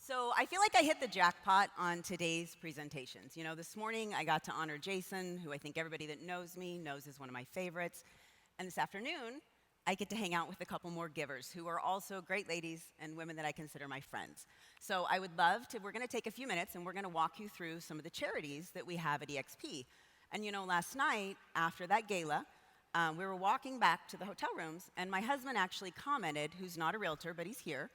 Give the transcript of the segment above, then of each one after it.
So I feel like I hit the jackpot on today's presentations. You know, this morning I got to honor Jason, who I think everybody that knows me knows is one of my favorites. And this afternoon, I get to hang out with a couple more givers who are also great ladies and women that I consider my friends. So I would love to, we're gonna take a few minutes and we're gonna walk you through some of the charities that we have at eXp. And you know, last night, after that gala, we were walking back to the hotel rooms, and my husband actually commented, who's not a realtor, but he's here,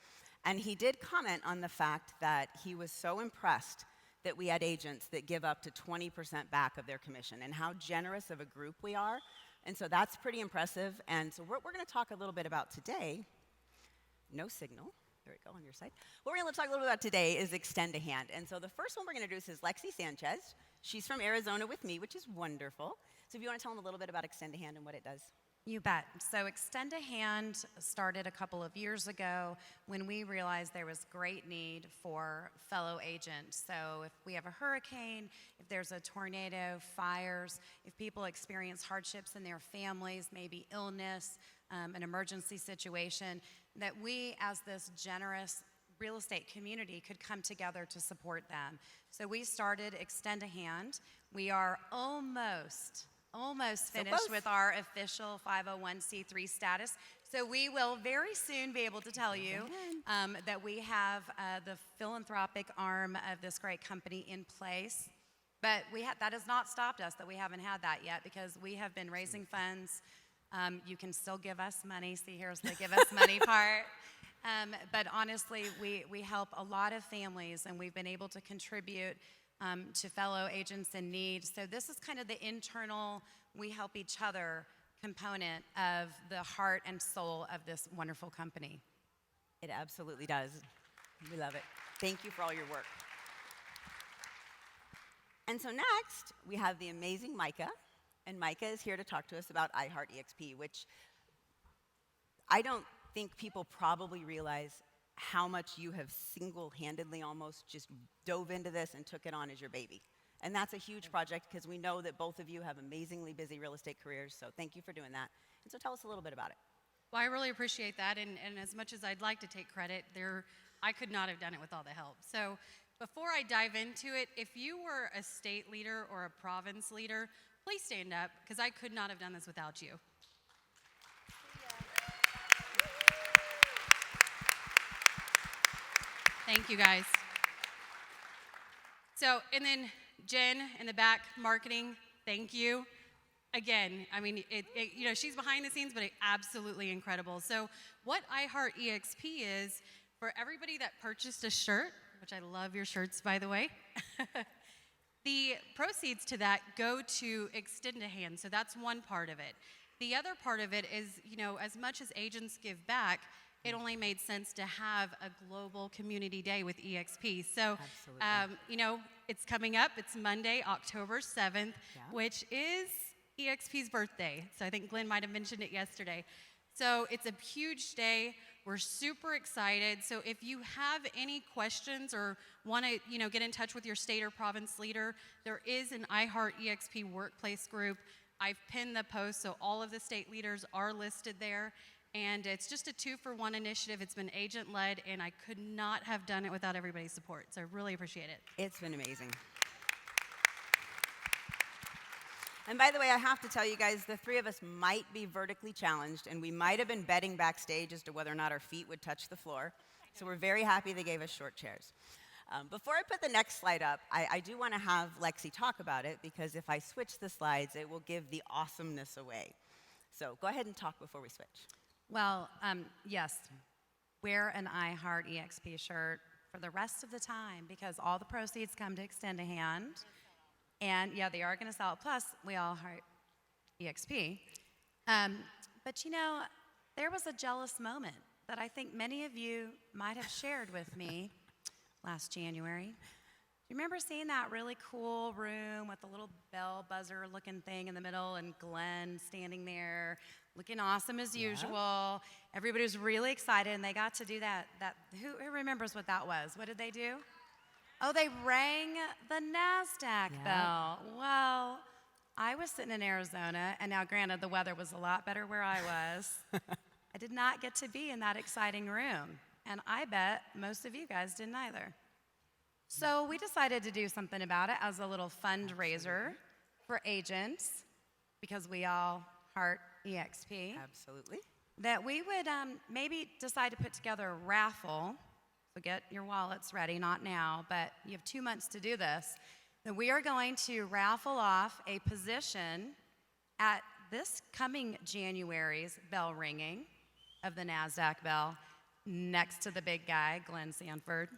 and he did comment on the fact that he was so impressed that we had agents that give up to 20% back of their commission, and how generous of a group we are. And so that's pretty impressive. And so what we're going to talk a little bit about today, no signal. There we go, on your side. What we're going to talk a little bit about today is extend a hand. And so the first one we're going to introduce is Lexy Sanchez. She's from Arizona with me, which is wonderful. So if you want to tell them a little bit about Extend a Hand and what it does. You bet. So Extend a Hand started a couple of years ago when we realized there was great need for fellow agents. So if we have a hurricane, if there's a tornado, fires, if people experience hardships in their families, maybe illness, an emergency situation, that we as this generous real estate community could come together to support them. So we started Extend a Hand. We are almost finished with our official 501c3 status. So we will very soon be able to tell you that we have the philanthropic arm of this great company in place. But that has not stopped us that we haven't had that yet, because we have been raising funds. You can still give us money. See, here's the give us money part. But honestly, we help a lot of families, and we've been able to contribute to fellow agents in need. So this is kind of the internal, we help each other component of the heart and soul of this wonderful company. It absolutely does. We love it. Thank you for all your work. And so next, we have the amazing Micah. And Micah is here to talk to us about eXp, which I don't think people probably realize how much you have single-handedly almost just dove into this and took it on as your baby. And that's a huge project, because we know that both of you have amazingly busy real estate careers, so thank you for doing that. And so tell us a little bit about it. Well, I really appreciate that, and as much as I'd like to take credit, I could not have done it with all the help. So before I dive into it, if you were a state leader or a province leader, please stand up, because I could not have done this without you. Thank you, guys. So, and then Jen in the back, marketing, thank you. Again, I mean, you know, she's behind the scenes, but absolutely incredible. So what eXp is, for everybody that purchased a shirt, which I love your shirts, by the way, the proceeds to that go to Extend a Hand. So that's one part of it. The other part of it is, you know, as much as agents give back, it only made sense to have a global community day with eXp. So, you know, it's coming up. It's Monday, October 7th, which is eXp's birthday. So I think Glenn might have mentioned it yesterday. So it's a huge day. We're super excited. So if you have any questions or want to, you know, get in touch with your state or province leader, there is an eXp workplace group. I've pinned the post, so all of the state leaders are listed there. And it's just a 2-for-1 initiative. It's been agent-led, and I could not have done it without everybody's support. So I really appreciate it. It's been amazing. And by the way, I have to tell you guys, the three of us might be vertically challenged, and we might have been betting backstage as to whether or not our feet would touch the floor. So we're very happy they gave us short chairs. Before I put the next slide up, I do want to have Lexy talk about it, because if I switch the slides, it will give the awesomeness away. So go ahead and talk before we switch. Well, yes, wear an eXp shirt for the rest of the time, because all the proceeds come to Extend a Hand. And yeah, they are going to sell it. Plus, we all heart eXp. But you know, there was a jealous moment that I think many of you might have shared with me last January. Do you remember seeing that really cool room with the little bell buzzer looking thing in the middle, and Glenn standing there looking awesome as usual? Everybody was really excited, and they got to do that. Who remembers what that was? What did they do? Oh, they rang the NASDAQ bell. Well, I was sitting in Arizona, and now granted the weather was a lot better where I was. I did not get to be in that exciting room, and I bet most of you guys didn't either. So we decided to do something about it as a little fundraiser for agents, because we all heart EXP, Absolutely. that we would maybe decide to put together a raffle. So get your wallets ready, not now, but you have 2 months to do this. That we are going to raffle off a position at this coming January's bell ringing of the NASDAQ bell next to the big guy, Glenn Sanford.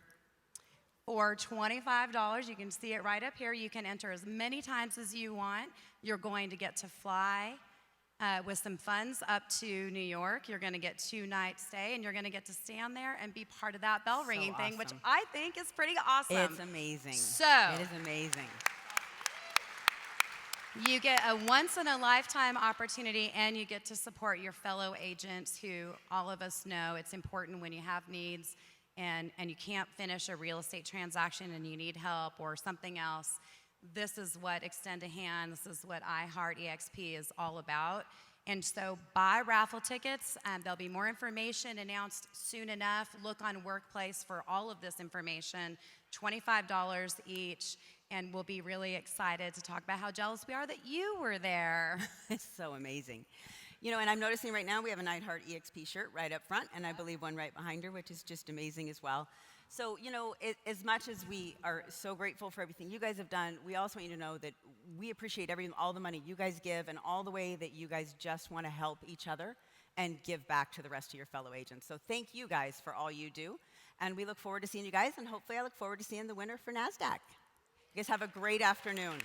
For $25, you can see it right up here. You can enter as many times as you want. You're going to get to fly with some funds up to New York. You're going to get 2 nights stay, and you're going to get to stand there and be part of that bell ringing thing, which awesome. I think is pretty awesome. It's amazing. So it is amazing. you get a once-in-a-lifetime opportunity, and you get to support your fellow agents who all of us know it's important when you have needs and you can't finish a real estate transaction and you need help or something else. This is what Extend a Hand, this is what I Heart EXP is all about. And so buy raffle tickets. There'll be more information announced soon enough. Look on Workplace for all of this information, $25 each. And we'll be really excited to talk about how jealous we are that you were there. It's so amazing. You know, and I'm noticing right now we have a I Heart EXP shirt right up front, and I believe one right behind her, which is just amazing as well. So, you know, as much as we are so grateful for everything you guys have done, we also want you to know that we appreciate all the money you guys give and all the way that you guys just want to help each other and give back to the rest of your fellow agents. So thank you guys for all you do, and we look forward to seeing you guys, and hopefully I look forward to seeing the winner for NASDAQ. You guys have a great afternoon.